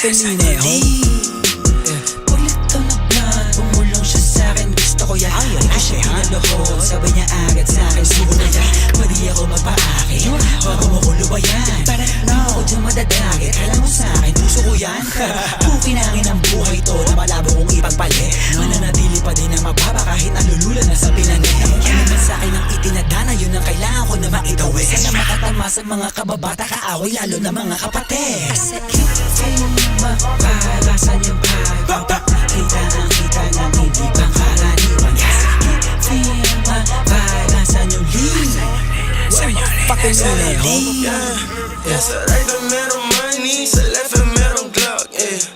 fucking Lineho. Ulit to na blunt, bumulong siya sa'kin, gusto ko yan. Di ko siya pinalood, sabi niya agad sa'kin, siguro na yan. Pwede ako magpa-akin, bago mo ko lubayan. Di ako dyan madadagit, kala mo sa'kin, puso ko yan. Bukinangin ang buhay to, na malabo kong ipagpalit. Mananatili pa din na mababa kahit nalulula na sa pinanit. Ano man sa'kin ang itinadana, yun ang kailangan ko na maitawid. Sana makatama sa mga kababata, kaaway lalo na mga kapatid. Kasi sa'yo mapalasan yung vibe, kita ng hindi pang karaniwan. Feel mapalasan yung lead. Fucking Lineho. Yes,